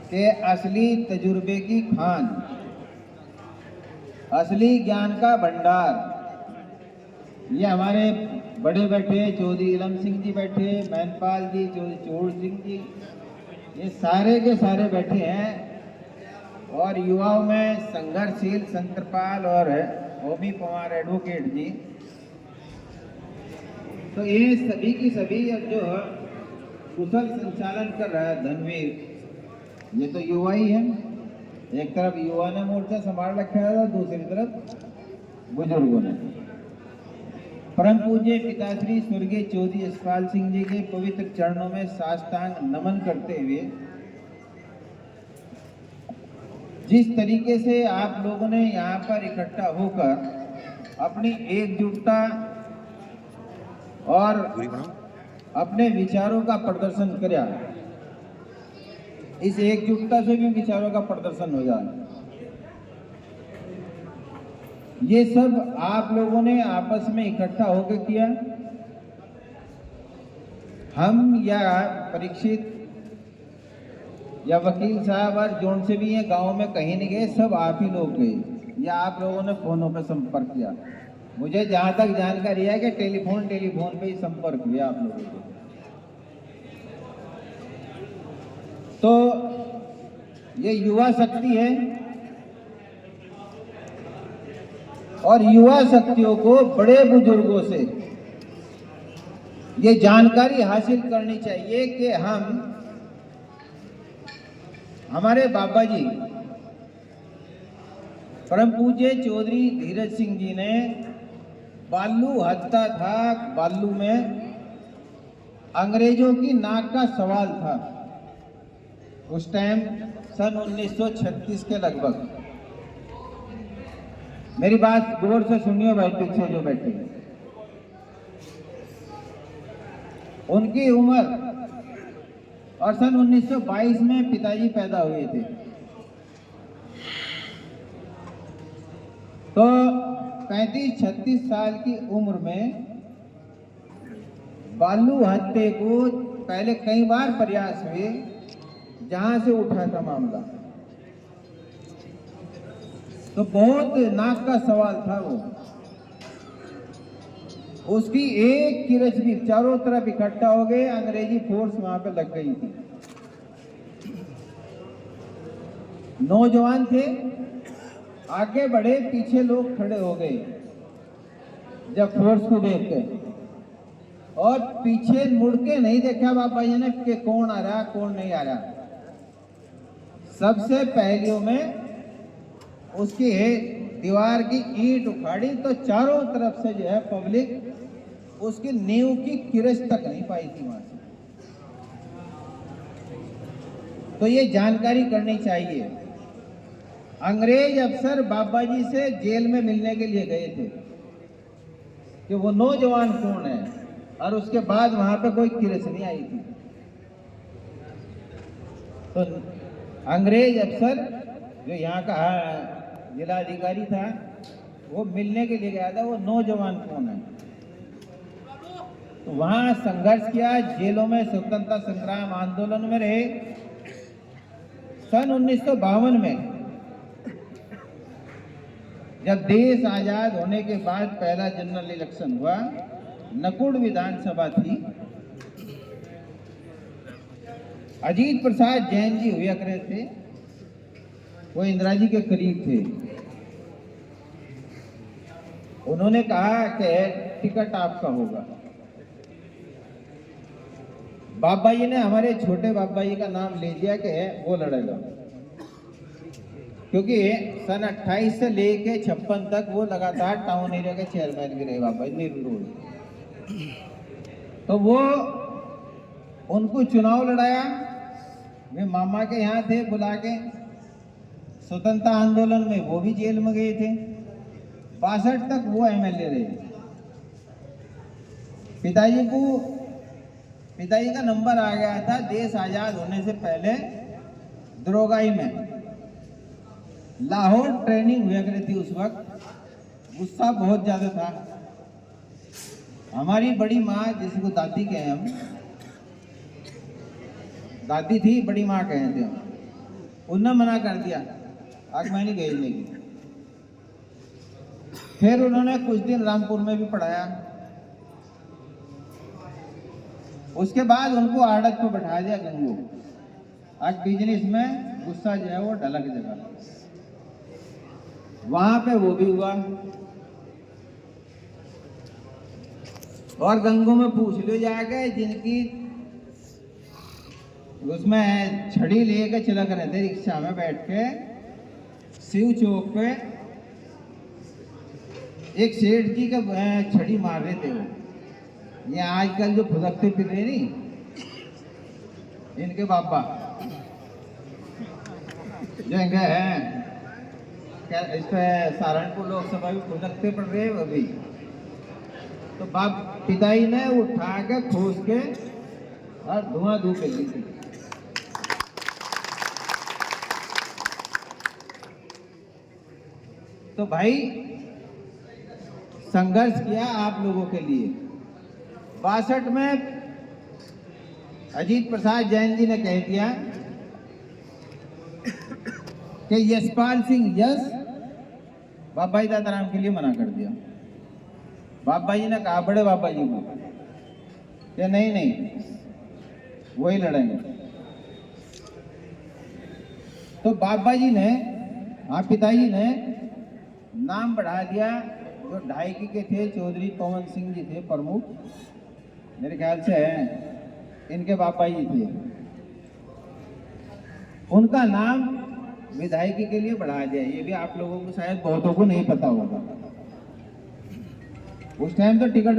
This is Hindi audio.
के असली तजुर्बे की खान, असली ज्ञान का भंडार, ये हमारे बड़े बैठे, चौधरी इलम सिंह जी बैठे, मैनपाल जी, चौधरी चोर सिंह जी, ये सारे के सारे बैठे हैं। और युवाओं में संघर्षशील शंकरपाल और ओमी पवार एडवोकेट जी। तो ये सभी की सभी जो कुशल संचालन कर रहा है धनवीर, ये तो युवा ही है। एक तरफ युवा ने मोर्चा संभाल रखा है, दूसरी तरफ बुजुर्गों ने। परम पूज्य पिताश्री स्वर्गीय चौधरी यशपाल सिंह जी के पवित्र चरणों में साष्टांग नमन करते हुए, जिस तरीके से आप लोगों ने यहाँ पर इकट्ठा होकर अपनी एकजुटता और अपने विचारों का प्रदर्शन किया, इस एकजुटता से भी विचारों का प्रदर्शन हो जाए। ये सब आप लोगों ने आपस में इकट्ठा होकर किया। हम या परीक्षित या वकील साहब और जोन से भी ये गांव में कहीं नहीं गए, सब आप ही लोग गए या आप लोगों ने फोनों पे संपर्क किया। मुझे जहां तक जानकारी है कि टेलीफोन पे ही संपर्क हुआ आप लोगों को। तो ये युवा शक्ति है और युवा शक्तियों को बड़े बुजुर्गों से ये जानकारी हासिल करनी चाहिए कि हमारे बाबा जी परम पूज्य चौधरी धीरज सिंह जी ने बालू हत्या था, बालू में अंग्रेजों की नाक का सवाल था उस टाइम सन 1936 के लगभग। मेरी बात गौर से सुनिए भाई, पीछे जो बैठे हैं उनकी उम्र, और सन 1922 में पिताजी पैदा हुए थे। तो 35-36 साल की उम्र में बालू हत्या को पहले कई बार प्रयास हुए, जहां से उठा था मामला, तो बहुत नाक का सवाल था वो। उसकी एक किरच भी, चारों तरफ इकट्ठा हो गए, अंग्रेजी फोर्स वहां पे लग गई थी। नौजवान थे, आगे बढ़े, पीछे लोग खड़े हो गए जब फोर्स को देख के, और पीछे मुड़ के नहीं देखा बाबा जी ने कि कौन आ रहा कौन नहीं आ रहा। सबसे पहलियों में उसकी दीवार की ईंट उखाड़ी तो चारों तरफ से जो है पब्लिक उसकी नींव की किरच तक नहीं पाई थी वहां से। तो ये जानकारी करनी चाहिए। अंग्रेज अफसर बाबा जी से जेल में मिलने के लिए गए थे कि वो नौजवान कौन है, और उसके बाद वहां पे कोई किरच नहीं आई थी। तो अंग्रेज अफसर जो यहाँ का जिलाधिकारी था, वो मिलने के लिए गया था, वो नौजवान कौन है। तो वहां संघर्ष किया, जेलों में स्वतंत्रता संग्राम आंदोलन में रहे। सन 1952 में जब देश आजाद होने के बाद पहला जनरल इलेक्शन हुआ, नकुड़ विधानसभा थी, अजीत प्रसाद जैन जी हुआ करे थे, वो इंदिरा जी के करीब थे। उन्होंने कहा कि टिकट आपका होगा। बाबा जी ने हमारे छोटे बाबा जी का नाम ले दिया कि वो लड़ेगा, क्योंकि सन 28 से लेके 56 तक वो लगातार टाउन एरिया के चेयरमैन भी रहे बाबा जी रोड। तो वो उनको चुनाव लड़ाया, वे मामा के यहाँ थे बुला के। स्वतंत्रता आंदोलन में वो भी जेल में गए थे। 62 तक वो एमएलए रहे। पिताजी का नंबर आ गया था देश आजाद होने से पहले दरोगाई में। लाहौर ट्रेनिंग हुआ करी थी उस वक्त, गुस्सा बहुत ज्यादा था। हमारी बड़ी माँ, जिसको दादी कहे हम, दादी थी, बड़ी माँ कहे थे हम, उन्होंने मना कर दिया, आज मैं नहीं भेजने की। फिर उन्होंने कुछ दिन रामपुर में भी पढ़ाया। उसके बाद उनको आड़त पे बैठा दिया गंगू। आज बिजनेस में गुस्सा जो है वो ढलक जगह, वहां पे वो भी हुआ। और गंगू में पूछ लो जाके, जिनकी उसमें छड़ी लेके चला कर रहते रिक्शा में बैठ के शिव चौक पे एक सेठ जी का छड़ी मार रहे थे वो। ये आजकल जो फुदकते फिर रहे नहीं, इनके बाबा जो इनके हैं क्या, इस पे सहारनपुर लोकसभा भी फुदकते पड़ रहे हैं अभी। तो बाप पिताई ने उठा के खोस के और धुआं धू के दी थी। तो भाई संघर्ष किया आप लोगों के लिए। 62 में अजीत प्रसाद जैन जी ने कह दिया कि यशपाल सिंह यश बाबा जी दादाराम के लिए मना कर दिया। बाबा जी ने कहा बड़े बाबा जी को कि नहीं नहीं वही लड़ेंगे। तो बाबा जी ने, आप पिताजी ने नाम बढ़ा दिया। जो ढाईकी के थे चौधरी पवन सिंह जी थे प्रमुख, मेरे ख्याल से इनके बाबा जी थे, उनका नाम विधायकी के लिए बढ़ा दिया। ये भी आप लोगों को शायद बहुतों को नहीं पता होगा। उस टाइम तो टिकट